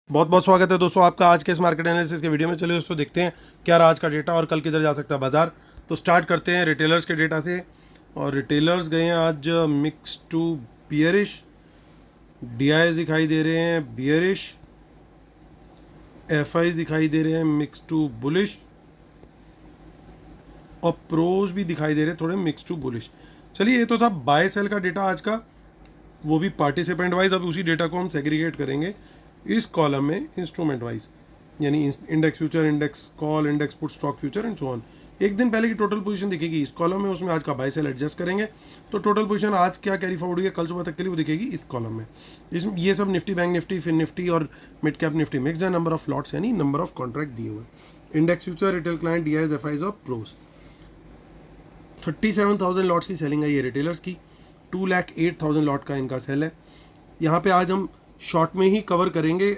बहुत बहुत स्वागत है दोस्तों आपका आज के इस मार्केट एनालिसिस के वीडियो में। चलिए दोस्तों देखते हैं क्या रहा आज का डेटा और कल किधर जा सकता है बाजार। तो स्टार्ट करते हैं रिटेलर्स के डेटा से। और रिटेलर्स गए हैं आज मिक्स टू बियरिश। डीआईएस दिखाई दे रहे हैं बियरिश, एफआई दिखाई दे रहे हैं मिक्स टू बुलिश और प्रोज भी दिखाई दे रहे हैं थोड़े मिक्स टू बुलिश। चलिए ये तो था बाय सेल का डेटा आज का, वो भी पार्टिसिपेंट वाइज। अब उसी डेटा को हम सेग्रीगेट करेंगे इस कॉलम में इंस्ट्रूमेंट वाइज, यानी index future, index call, index put, stock future and so on. एक दिन पहले की टोटल पोजीशन दिखेगी इस कॉलम में, उसमें आज का बाय सेल एडजस्ट करेंगे तो टोटल पोजीशन आज क्या कैरी फॉरवर्ड हुई है कल सुबह तक के लिए वो दिखेगी इस कॉलम में। इसमें ये सब Nifty, bank Nifty, Fin Nifty और मिड कैप निफ्टी मिक्स है। नंबर ऑफ लॉट्स यानी नंबर ऑफ कॉन्ट्रैक्ट दिए हुए। Index future, retail client, DIIs, FIIs और प्रोज। 37,000 लॉट्स की सेलिंग है ये रिटेलर्स की। 2,08,000 लॉट का इनका सेल है। यहाँ पे आज हम शॉर्ट में ही कवर करेंगे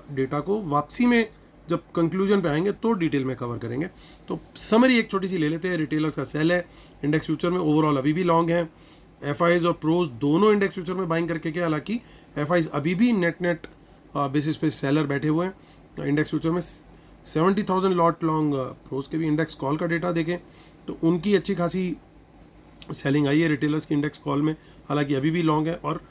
डेटा को, वापसी में जब कंक्लूजन पे आएंगे तो डिटेल में कवर करेंगे। तो समरी एक छोटी सी ले लेते हैं। रिटेलर्स का सेल है इंडेक्स फ्यूचर में, ओवरऑल अभी भी लॉन्ग है। एफआईज और प्रोज दोनों इंडेक्स फ्यूचर में बाइंग करके के, हालांकि एफआईज अभी भी नेट बेसिस पे सेलर बैठे हुए हैं। इंडेक्स फ्यूचर में 70,000 लॉट लॉन्ग। प्रोज के भी इंडेक्स कॉल का डेटा देखें तो उनकी अच्छी खासी सेलिंग आई है रिटेलर्स की इंडेक्स कॉल में, हालांकि अभी भी लॉन्ग है। और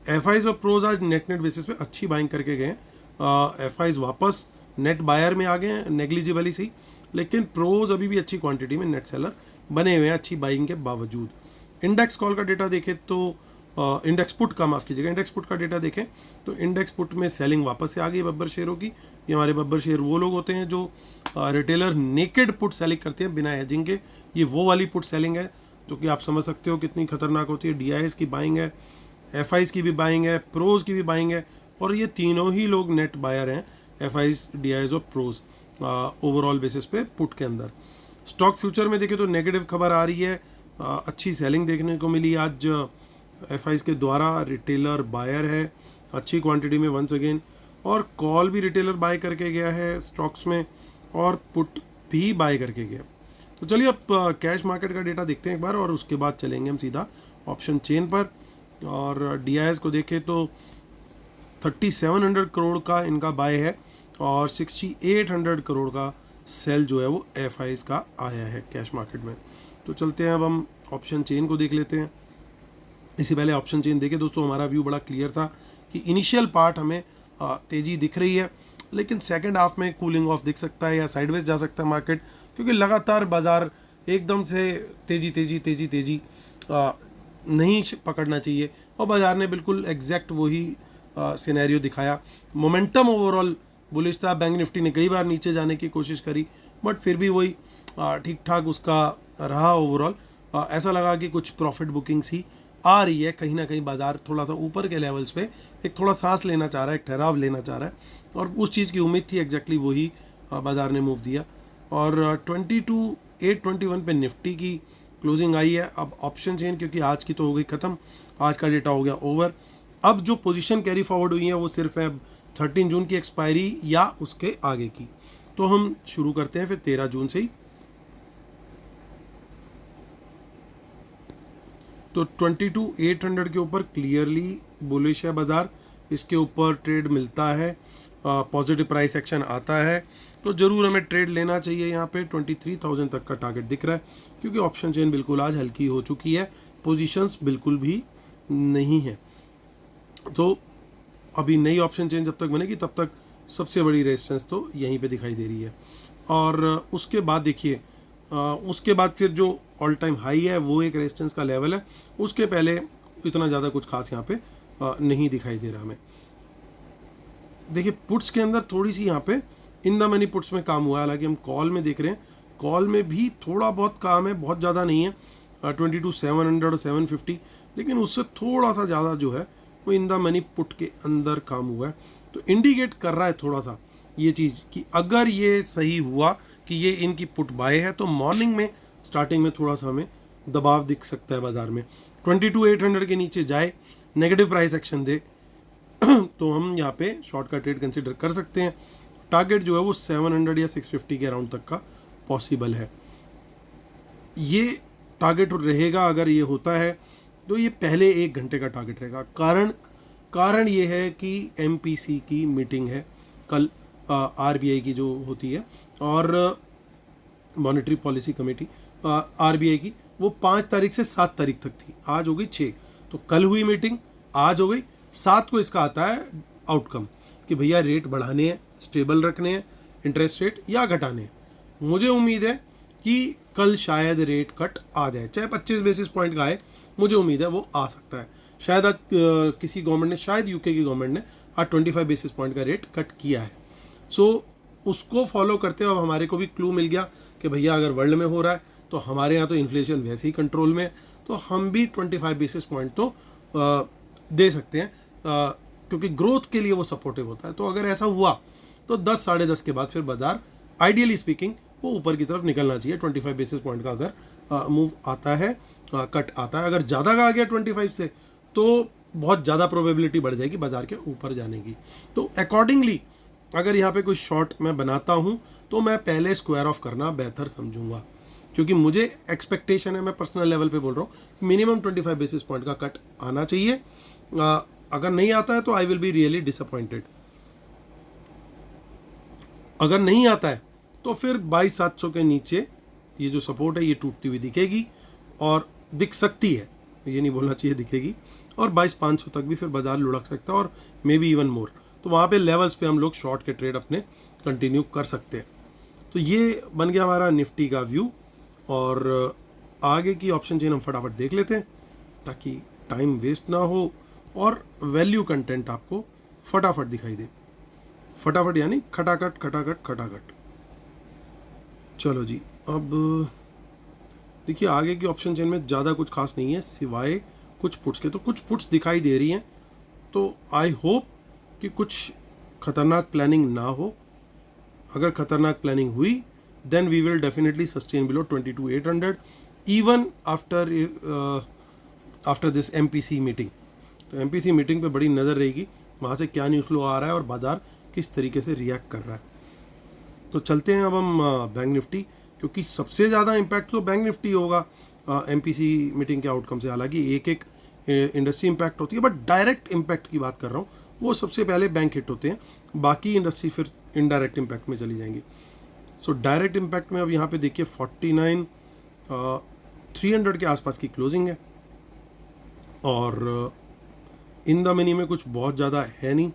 एफआईज और प्रोज आज नेट बेसिस पे अच्छी बाइंग करके गए हैं। एफआईज वापस नेट बायर में आ गए हैं नेग्लिजिबली सही, लेकिन प्रोज अभी भी अच्छी क्वांटिटी में नेट सेलर बने हुए हैं अच्छी बाइंग के बावजूद। इंडेक्स कॉल का डेटा देखें तो इंडेक्स पुट का, माफ़ कीजिएगा, इंडेक्स पुट का डेटा देखें तो इंडेक्स पुट में सेलिंग वापस से आ गई बब्बर शेयरों की। ये हमारे बब्बर शेयर वो लोग होते हैं जो रिटेलर नेकेड पुट सेलिंग करते हैं बिना हेजिंग के। ये वो वाली पुट सेलिंग है जो कि आप समझ सकते हो कितनी खतरनाक होती है। डीआईएस की बाइंग है, एफआईज की भी बाइंग है, प्रोज की भी बाइंग है, और ये तीनों ही लोग नेट बायर हैं, एफआईज, डीआईएस और प्रोज, ओवरऑल बेसिस पे पुट के अंदर। स्टॉक फ्यूचर में देखें तो नेगेटिव खबर आ रही है। अच्छी सेलिंग देखने को मिली आज एफआईज के द्वारा। रिटेलर बायर है अच्छी क्वांटिटी में वंस अगेन, और कॉल भी रिटेलर बाय करके गया है स्टॉक्स में, और पुट भी बाय करके गया। तो चलिए अब कैश मार्केट का डेटा देखते हैं एक बार, और उसके बाद चलेंगे हम सीधा ऑप्शन चेन पर। और डीआईएस को देखें तो 3700 करोड़ का इनका बाय है और 6800 करोड़ का सेल जो है वो एफआईज का आया है कैश मार्केट में। तो चलते हैं अब हम ऑप्शन चेन को देख लेते हैं। इससे पहले ऑप्शन चेन देखे दोस्तों, हमारा व्यू बड़ा क्लियर था कि इनिशियल पार्ट हमें तेज़ी दिख रही है, लेकिन सेकंड हाफ में कूलिंग ऑफ दिख सकता है या साइडवेज जा सकता है मार्केट, क्योंकि लगातार बाजार एकदम से तेज़ी तेज़ी तेज़ी तेज़ी नहीं पकड़ना चाहिए, और बाजार ने बिल्कुल एग्जैक्ट वही सिनेरियो दिखाया। मोमेंटम ओवरऑल बुलिश था। बैंक निफ्टी ने कई बार नीचे जाने की कोशिश करी, बट फिर भी वही ठीक ठाक उसका रहा ओवरऑल। ऐसा लगा कि कुछ प्रॉफिट बुकिंग्स ही आ रही है, कहीं ना कहीं बाजार थोड़ा सा ऊपर के लेवल्स पे एक थोड़ा सांस लेना चाह रहा है, एक ठहराव लेना चाह रहा है, और उस चीज़ की उम्मीद थी, एग्जैक्टली वही बाजार ने मूव दिया। और 22,821 पे निफ्टी की क्लोजिंग आई है। अब ऑप्शन चेन क्योंकि आज की तो हो गई ख़त्म, आज का डेटा हो गया ओवर। अब जो पोजीशन कैरी फॉरवर्ड हुई है वो सिर्फ है 13 जून की एक्सपायरी या उसके आगे की। तो हम शुरू करते हैं फिर 13 जून से ही। तो 22,800 के ऊपर क्लियरली बुलिश है बाजार, इसके ऊपर ट्रेड मिलता है, पॉजिटिव प्राइस एक्शन आता है तो ज़रूर हमें ट्रेड लेना चाहिए। यहाँ पे 23,000 तक का टारगेट दिख रहा है, क्योंकि ऑप्शन चेन बिल्कुल आज हल्की हो चुकी है, पोजीशंस बिल्कुल भी नहीं है। तो अभी नई ऑप्शन चेन जब तक बनेगी तब तक सबसे बड़ी रेजिस्टेंस तो यहीं पे दिखाई दे रही है। और उसके बाद देखिए, उसके बाद फिर जो ऑल टाइम हाई है वो एक रेजिस्टेंस का लेवल है, उसके पहले इतना ज़्यादा कुछ खास यहाँ पे नहीं दिखाई दे रहा हमें। देखिए पुट्स के अंदर थोड़ी सी यहाँ पे इन द मनी पुट्स में काम हुआ है, हालांकि हम कॉल में देख रहे हैं, कॉल में भी थोड़ा बहुत काम है, बहुत ज़्यादा नहीं है। 22,700 और 750, लेकिन उससे थोड़ा सा ज़्यादा जो है वो इन द मनी पुट के अंदर काम हुआ है। तो इंडिकेट कर रहा है थोड़ा सा ये चीज़ कि अगर ये सही हुआ कि ये इनकी पुट बाय है तो मॉर्निंग में स्टार्टिंग में थोड़ा सा हमें दबाव दिख सकता है बाजार में। 22,800 के नीचे जाए, नेगेटिव प्राइस एक्शन दे तो हम यहाँ पे शॉर्ट का ट्रेड कंसिडर कर सकते हैं। टारगेट जो है वो 700 या 650 के अराउंड तक का पॉसिबल है। ये टारगेट रहेगा, अगर ये होता है तो ये पहले 1 घंटे का टारगेट रहेगा। कारण ये है कि एमपीसी की मीटिंग है कल आरबीआई की जो होती है और मॉनेटरी पॉलिसी कमेटी आरबीआई की, वो 5 तारीख से 7 तारीख तक थी, आज हो गई 6। तो कल हुई मीटिंग, आज हो गई 7 को इसका आता है आउटकम कि भैया रेट बढ़ाने हैं, स्टेबल रखने हैं इंटरेस्ट रेट या घटाने हैं। मुझे उम्मीद है कि कल शायद रेट कट आ जाए, चाहे 25 बेसिस पॉइंट का आए, मुझे उम्मीद है वो आ सकता है। शायद आज किसी गवर्नमेंट ने, शायद यूके की गवर्नमेंट ने आज 25 बेसिस पॉइंट का रेट कट किया है। सो उसको फॉलो करते हुए अब हमारे को भी क्लू मिल गया कि भैया अगर वर्ल्ड में हो रहा है तो हमारे यहाँ तो इन्फ्लेशन वैसे ही कंट्रोल में है, तो हम भी 25 बेसिस पॉइंट तो दे सकते हैं, क्योंकि ग्रोथ के लिए वो सपोर्टिव होता है। तो अगर ऐसा हुआ तो 10 साढ़े 10 के बाद फिर बाजार आइडियली स्पीकिंग वो ऊपर की तरफ निकलना चाहिए। 25 बेसिस पॉइंट का अगर मूव आता है, कट आता है, अगर ज़्यादा का आ गया 25 से तो बहुत ज़्यादा प्रोबेबिलिटी बढ़ जाएगी बाजार के ऊपर जाने की। तो अकॉर्डिंगली अगर यहाँ पे कोई शॉर्ट मैं बनाता हूँ तो मैं पहले स्क्वायर ऑफ करना बेहतर समझूंगा, क्योंकि मुझे एक्सपेक्टेशन है, मैं पर्सनल लेवल पे बोल रहा हूँ, मिनिमम 25 बेसिस पॉइंट का कट आना चाहिए। अगर नहीं आता है तो I will be really disappointed. अगर नहीं आता है तो फिर 22,700 के नीचे ये जो सपोर्ट है ये टूटती हुई दिखेगी, और दिख सकती है, ये नहीं बोलना चाहिए दिखेगी, और 22,500 तक भी फिर बाजार लुढ़क सकता है और मे बी इवन मोर। तो वहाँ पे लेवल्स पे हम लोग शॉर्ट के ट्रेड अपने कंटिन्यू कर सकते हैं। तो ये बन गया हमारा निफ्टी का व्यू, और आगे की ऑप्शन चेन हम फटाफट देख लेते हैं ताकि टाइम वेस्ट ना हो और वैल्यू कंटेंट आपको फटाफट दिखाई दे। फटाफट यानी खटाखट खटाखट खटाखट। चलो जी, अब देखिए आगे की ऑप्शन चेन में ज़्यादा कुछ खास नहीं है सिवाय कुछ पुट्स के। तो कुछ पुट्स दिखाई दे रही हैं, तो आई होप कि कुछ खतरनाक प्लानिंग ना हो। अगर खतरनाक प्लानिंग हुई then we will definitely sustain below 22,800 even after this MPC meeting. तो एमपीसी मीटिंग पे बड़ी नज़र रहेगी, वहाँ से क्या न्यूज़ फ्लो आ रहा है और बाजार किस तरीके से रिएक्ट कर रहा है। तो चलते हैं अब हम बैंक निफ्टी, क्योंकि सबसे ज़्यादा इम्पैक्ट तो बैंक निफ्टी होगा एमपीसी मीटिंग के आउटकम से। हालांकि एक एक इंडस्ट्री इम्पैक्ट होती है, बट डायरेक्ट इम्पैक्ट की बात कर रहा हूँ, वो सबसे पहले बैंक हिट होते हैं, बाकी इंडस्ट्री फिर इनडायरेक्ट इम्पैक्ट में चली जाएंगी। सो डायरेक्ट इम्पैक्ट में अब यहाँ पे देखिए 49,300 के आसपास की क्लोजिंग है, और इन द मनी में कुछ बहुत ज़्यादा है नहीं,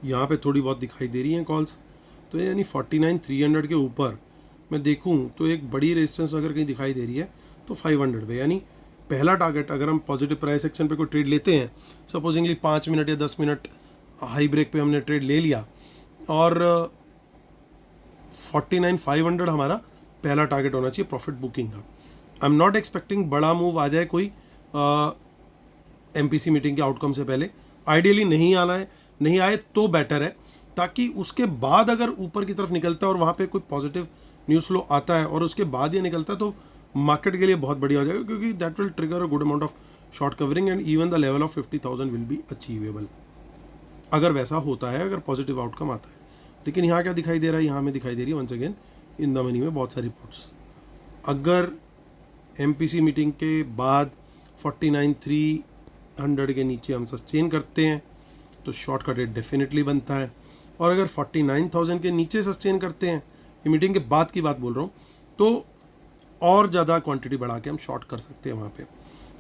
यहाँ पे थोड़ी बहुत दिखाई दे रही हैं कॉल्स। तो यानी 49,300 के ऊपर मैं देखूँ तो एक बड़ी रेजिस्टेंस अगर कहीं दिखाई दे रही है तो 500 पे, यानी पहला टारगेट अगर हम पॉजिटिव प्राइस एक्शन पे कोई ट्रेड लेते हैं, सपोजिंगली 5 मिनट या 10 मिनट हाई ब्रेक पे हमने ट्रेड ले लिया और 49,500 हमारा पहला टारगेट होना चाहिए प्रॉफिट बुकिंग का। आई एम नॉट एक्सपेक्टिंग बड़ा मूव आ जाए कोई एमपीसी मीटिंग के आउटकम से पहले। आइडियली नहीं आना है, नहीं आए तो बेटर है, ताकि उसके बाद अगर ऊपर की तरफ निकलता है और वहाँ पे कोई पॉजिटिव न्यूज़ फ्लो आता है और उसके बाद ये निकलता है तो मार्केट के लिए बहुत बढ़िया हो जाएगा, क्योंकि that will trigger a good amount of short covering and even the level of 50,000 will be achievable, अगर वैसा होता है, अगर पॉजिटिव आउटकम आता है। लेकिन यहाँ क्या दिखाई दे रहा है, यहाँ में दिखाई दे रही है once again in the money में बहुत सारी पुट्स। अगर एमपीसी मीटिंग के बाद 49,300 के नीचे हम सस्टेन करते हैं तो शॉर्ट का रेट डेफिनेटली बनता है, और अगर 49,000 के नीचे सस्टेन करते हैं, ये मीटिंग के बाद की बात बोल रहा हूँ, तो और ज़्यादा क्वांटिटी बढ़ा के हम शॉर्ट कर सकते हैं वहाँ पे,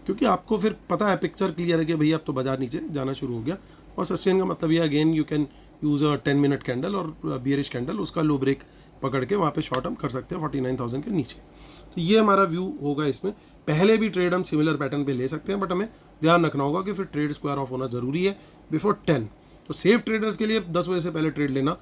क्योंकि आपको फिर पता है, पिक्चर क्लियर है कि भैया अब तो बाजार नीचे जाना शुरू हो गया। और सस्टेन का मतलब ये again you can use a 10 minute candle और बियरिश कैंडल, उसका लो ब्रेक पकड़ के वहाँ पे शॉर्ट हम कर सकते हैं 49,000 के नीचे। तो ये हमारा व्यू होगा इसमें। पहले भी ट्रेड हम सिमिलर पैटर्न पे ले सकते हैं, बट हमें ध्यान रखना होगा कि फिर ट्रेड स्क्वायर ऑफ होना ज़रूरी है बिफोर 10। तो सेफ ट्रेडर्स के लिए 10 बजे से पहले ट्रेड लेना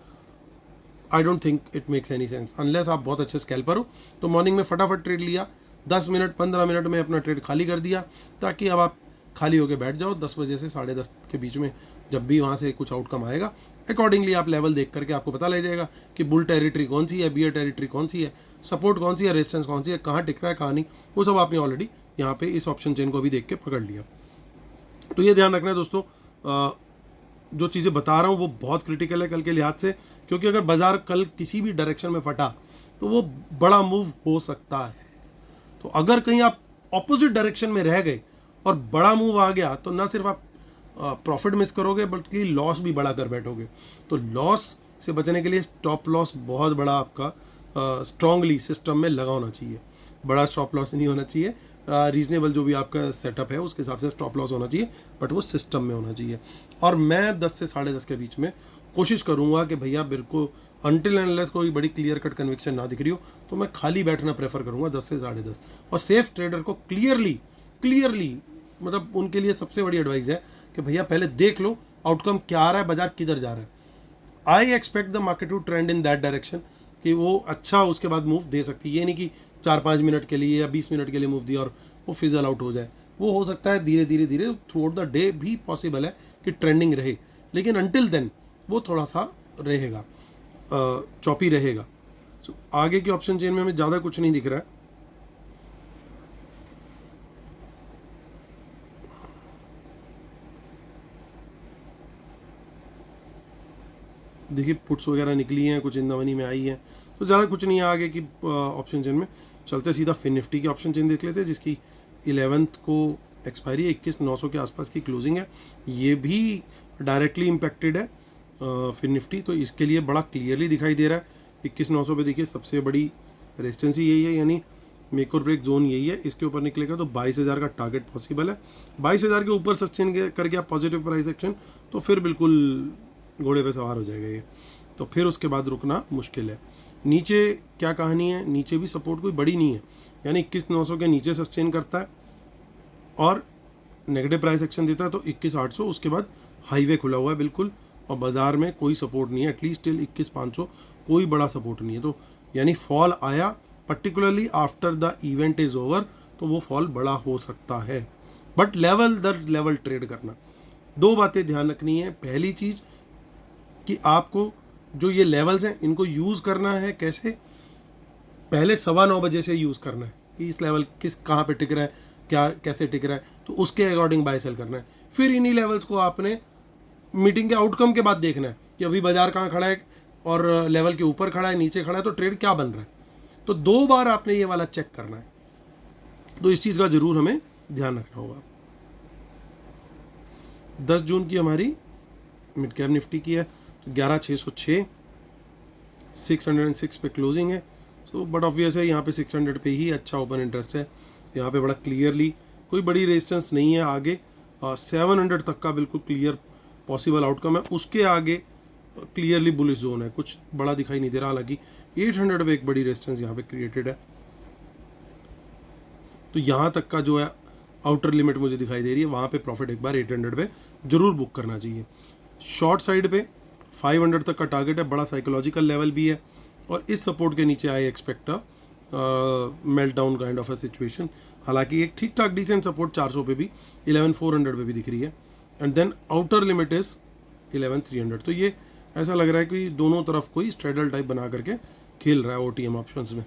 I don't think it makes any sense, unless आप बहुत अच्छे स्कैल्पर हो। तो मॉर्निंग में फटाफट ट्रेड लिया, 10 मिनट 15 मिनट में अपना ट्रेड खाली कर दिया, ताकि अब आप खाली होकर बैठ जाओ 10 बजे से 10:30 के बीच में, जब भी वहाँ से कुछ आउटकम आएगा अकॉर्डिंगली आप लेवल देख करके आपको पता लग जाएगा कि बुल टेरिटरी कौन सी है, बियर टेरिटरी कौन सी है, सपोर्ट कौन सी है, रेजिस्टेंस कौन सी है, कहाँ टिक रहा है कहाँ नहीं, वो सब आपने ऑलरेडी यहाँ पे इस ऑप्शन चेन को भी देख के पकड़ लिया। तो ये ध्यान रखना है दोस्तों, जो चीज़ें बता रहा हूँ वो बहुत क्रिटिकल है कल के लिहाज से, क्योंकि अगर बाजार कल किसी भी डायरेक्शन में फटा तो वो बड़ा मूव हो सकता है। तो अगर कहीं आप ऑपोजिट डायरेक्शन में रह गए और बड़ा मूव आ गया तो ना सिर्फ आप प्रॉफिट मिस करोगे बल्कि लॉस भी बड़ा कर बैठोगे। तो लॉस से बचने के लिए स्टॉप लॉस बहुत बड़ा आपका स्ट्रांगली सिस्टम में लगा होना चाहिए। बड़ा स्टॉप लॉस नहीं होना चाहिए, रीजनेबल जो भी आपका सेटअप है उसके हिसाब से स्टॉप लॉस होना चाहिए, बट वो सिस्टम में होना चाहिए। और मैं 10 से 10:30 के बीच में कोशिश करूँगा कि भैया मेरे को अनटिल अनलेस कोई बड़ी क्लियर कट कन्विक्शन ना दिख रही हो तो मैं खाली बैठना प्रेफर करूँगा 10 से 10:30। और सेफ ट्रेडर को क्लियरली मतलब उनके लिए सबसे बड़ी एडवाइस है कि भैया पहले देख लो आउटकम क्या आ रहा है, बाजार किधर जा रहा है। I expect the market to trend in that direction कि वो अच्छा उसके बाद मूव दे सकती है। ये नहीं कि 4-5 मिनट के लिए या 20 मिनट के लिए मूव दिया और वो फिजल आउट हो जाए। वो हो सकता है धीरे धीरे थ्रू आउट द डे भी पॉसिबल है कि ट्रेंडिंग रहे, लेकिन अनटिल देन वो थोड़ा सा रहेगा, चॉपी रहेगा। सो आगे की ऑप्शन चेन में हमें ज़्यादा कुछ नहीं दिख रहा है। देखिए पुट्स वगैरह निकली हैं, कुछ इन द मनी में आई है, तो ज़्यादा कुछ नहीं है आगे की ऑप्शन चेन में। चलते सीधा फिन निफ्टी की ऑप्शन चेन देख लेते हैं, जिसकी 11th को एक्सपायरी है, 21,900 के आसपास की क्लोजिंग है। ये भी डायरेक्टली इम्पेक्टेड है फिन निफ्टी, तो इसके लिए बड़ा क्लियरली दिखाई दे रहा है। 21,900 पे देखिए सबसे बड़ी रेजिस्टेंस ही यही है, यानी मेक और ब्रेक जोन यही है। इसके ऊपर निकलेगा तो 22,000 का टारगेट पॉसिबल है। 22,000 के ऊपर सस्टेन कर गया पॉजिटिव प्राइस एक्शन तो फिर बिल्कुल घोड़े पे सवार हो जाएगा ये, तो फिर उसके बाद रुकना मुश्किल है। नीचे क्या कहानी है, नीचे भी सपोर्ट कोई बड़ी नहीं है, यानी 21,900 के नीचे सस्टेन करता है और नेगेटिव प्राइस एक्शन देता है तो 21,800, उसके बाद हाईवे खुला हुआ है बिल्कुल, और बाज़ार में कोई सपोर्ट नहीं है, एटलीस्ट टिल 21,500 कोई बड़ा सपोर्ट नहीं है। तो यानी फॉल आया particularly after the event is over तो वो फॉल बड़ा हो सकता है, बट लेवल दर लेवल ट्रेड करना। दो बातें ध्यान रखनी है। पहली चीज़ कि आपको जो ये लेवल्स हैं इनको यूज़ करना है कैसे, पहले 9:15 बजे से यूज़ करना है कि इस लेवल किस कहाँ पे टिक रहा है, क्या कैसे टिक रहा है, तो उसके अकॉर्डिंग बाय सेल करना है। फिर इन्हीं लेवल्स को आपने मीटिंग के आउटकम के बाद देखना है कि अभी बाजार कहाँ खड़ा है और लेवल के ऊपर खड़ा है, नीचे खड़ा है, तो ट्रेड क्या बन रहा है। तो 2 बार आपने ये वाला चेक करना है, तो इस चीज़ का ज़रूर हमें ध्यान रखना होगा। 10 जून की हमारी मिड कैप निफ्टी की है, तो 11,606 606 पे क्लोजिंग है। सो बट ऑब्वियस है यहाँ पे 600 पे ही अच्छा ओपन इंटरेस्ट है, यहाँ पे बड़ा क्लियरली कोई बड़ी रेजिस्टेंस नहीं है आगे। 700 तक का बिल्कुल क्लियर पॉसिबल आउटकम है, उसके आगे क्लियरली बुलिश जोन है, कुछ बड़ा दिखाई नहीं दे रहा। हालांकि 800 पे एक बड़ी रेजिस्टेंस यहाँ पे क्रिएटेड है, तो यहाँ तक का जो है आउटर लिमिट मुझे दिखाई दे रही है, वहाँ पे प्रॉफिट एक बार 800 पे जरूर बुक करना चाहिए। शॉर्ट साइड पे 500 तक का टारगेट है, बड़ा साइकोलॉजिकल लेवल भी है, और इस सपोर्ट के नीचे I expect melt down kind of a situation. हालांकि एक ठीक ठाक डिसेंट सपोर्ट 400 पे भी 11,400 पे भी दिख रही है, and then outer limit is 11,300। तो ये ऐसा लग रहा है कि दोनों तरफ कोई स्ट्रेडल टाइप बना करके खेल रहा है OTM ऑप्शंस में।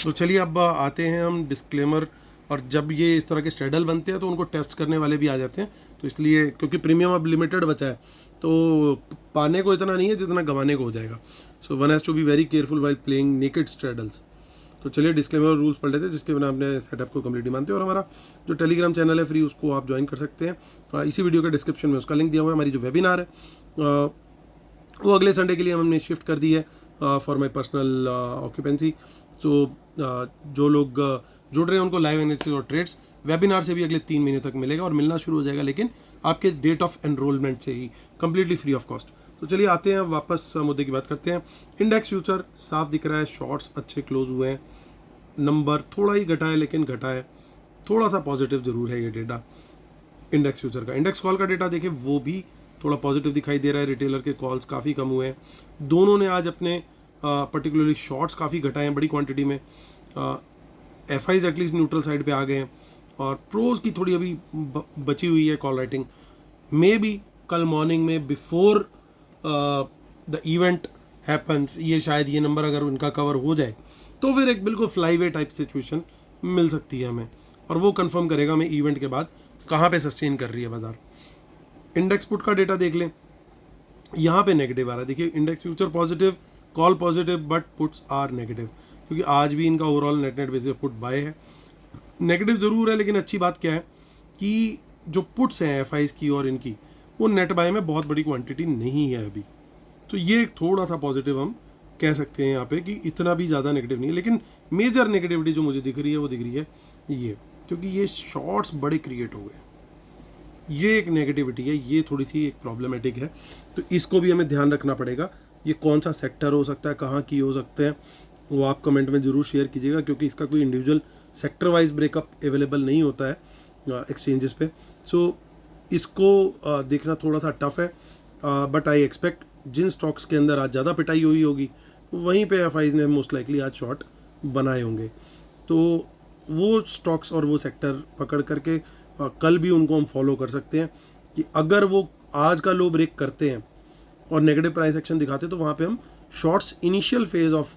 तो चलिए अब आते हैं हम डिस्क्लेमर, और जब ये इस तरह के स्ट्रेडल बनते हैं तो उनको टेस्ट करने वाले भी आ जाते हैं, तो इसलिए क्योंकि प्रीमियम अब लिमिटेड बचा है तो पाने को इतना नहीं है जितना गंवाने को हो जाएगा। So one has to be very careful while playing naked straddles. तो चलिए डिस्क्लेमर रूल्स पढ़ लेते हैं जिसके बिना अपने सेटअप को कम्प्लीटली मानते हैं। और हमारा जो टेलीग्राम चैनल है फ्री, उसको आप ज्वाइन कर सकते हैं, इसी वीडियो के डिस्क्रिप्शन में उसका लिंक दिया हुआ है। हमारी जो वेबिनार है वो अगले संडे के लिए हमने शिफ्ट कर दी है फॉर माई पर्सनल ऑक्यूपेंसी। तो जो लोग जुड़ रहे हैं उनको लाइव एनालिसिस और ट्रेड्स वेबिनार से भी अगले 3 महीने तक मिलेगा, और मिलना शुरू हो जाएगा लेकिन आपके डेट ऑफ एनरोलमेंट से ही, कम्प्लीटली फ्री ऑफ कॉस्ट। तो चलिए आते हैं वापस मुद्दे की बात करते हैं। इंडेक्स फ्यूचर साफ दिख रहा है, शॉर्ट्स अच्छे क्लोज हुए हैं, नंबर थोड़ा ही घटा है लेकिन घटा है, थोड़ा सा पॉजिटिव जरूर है ये डेटा इंडेक्स फ्यूचर का। इंडेक्स कॉल का डेटा देखें वो भी थोड़ा पॉजिटिव दिखाई दे रहा है, रिटेलर के कॉल्स काफ़ी कम हुए हैं, दोनों ने आज अपने पर्टिकुलरली शॉर्ट्स काफ़ी घटाए हैं बड़ी क्वांटिटी में। FIs एटलीस्ट न्यूट्रल साइड पे आ गए हैं, और प्रोज की थोड़ी अभी बची हुई है कॉल राइटिंग। मे बी कल मॉर्निंग में बिफोर द इवेंट हैपन्स ये शायद ये नंबर अगर उनका कवर हो जाए तो फिर एक बिल्कुल फ्लाईवे टाइप सिचुएशन मिल सकती है हमें, और वो कंफर्म करेगा हमें इवेंट के बाद कहाँ पे सस्टेन कर रही है बाजार। इंडेक्स पुट का डेटा देख लें, यहाँ पे नेगेटिव आ रहा है। देखिए index future positive, call positive, but puts are negative, क्योंकि आज भी इनका ओवरऑल नेट बेसिस पे पुट बाय है। नेगेटिव ज़रूर है, लेकिन अच्छी बात क्या है कि जो पुट्स हैं एफ की और इनकी, वो नेट बाय में बहुत बड़ी क्वांटिटी नहीं है अभी। तो ये एक थोड़ा सा पॉजिटिव हम कह सकते हैं यहाँ पे कि इतना भी ज़्यादा नेगेटिव नहीं है। लेकिन मेजर नेगेटिविटी जो मुझे दिख रही है वो दिख रही है ये, क्योंकि ये शॉर्ट्स बड़े क्रिएट हो गए। ये एक नेगेटिविटी है, ये थोड़ी सी एक प्रॉब्लमेटिक है। तो इसको भी हमें ध्यान रखना पड़ेगा। ये कौन सा सेक्टर हो सकता है, कहाँ की हो सकते हैं, वो आप कमेंट में ज़रूर शेयर कीजिएगा, क्योंकि इसका कोई individual sector wise breakup available नहीं होता है एक्सचेंजेस पे। सो इसको देखना थोड़ा सा टफ है, बट आई एक्सपेक्ट जिन स्टॉक्स के अंदर आज ज़्यादा पिटाई हुई होगी वहीं पे एफ ने मोस्ट लाइकली आज शॉर्ट बनाए होंगे। तो वो स्टॉक्स और वो सेक्टर पकड़ करके कल भी उनको हम फॉलो कर सकते हैं कि अगर वो आज का लो ब्रेक करते हैं और नेगेटिव प्राइस एक्शन दिखाते हैं तो वहाँ पे हम shorts initial phase of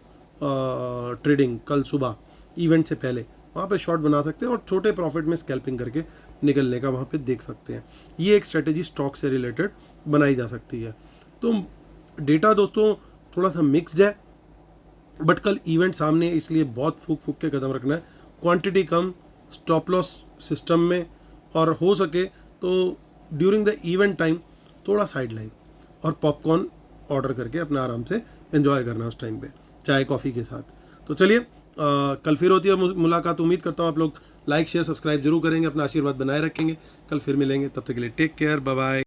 trading कल सुबह इवेंट से पहले वहाँ पे शॉर्ट बना सकते हैं और छोटे प्रॉफिट में स्कैल्पिंग करके निकलने का वहाँ पे देख सकते हैं। ये एक स्ट्रेटेजी स्टॉक से रिलेटेड बनाई जा सकती है। तो डेटा दोस्तों थोड़ा सा मिक्स्ड है, बट कल इवेंट सामने है, इसलिए बहुत फूक फूक के कदम रखना है। क्वांटिटी कम, स्टॉप लॉस सिस्टम में, और हो सके तो ड्यूरिंग द इवेंट टाइम थोड़ा साइड लाइन और पॉपकॉर्न ऑर्डर करके अपना आराम से एंजॉय करना उस टाइम पे चाय कॉफ़ी के साथ। तो चलिए कल फिर होती है मुलाकात। उम्मीद करता हूँ आप लोग लाइक शेयर सब्सक्राइब जरूर करेंगे, अपना आशीर्वाद बनाए रखेंगे। कल फिर मिलेंगे, तब तक के लिए टेक केयर, बाय बाय।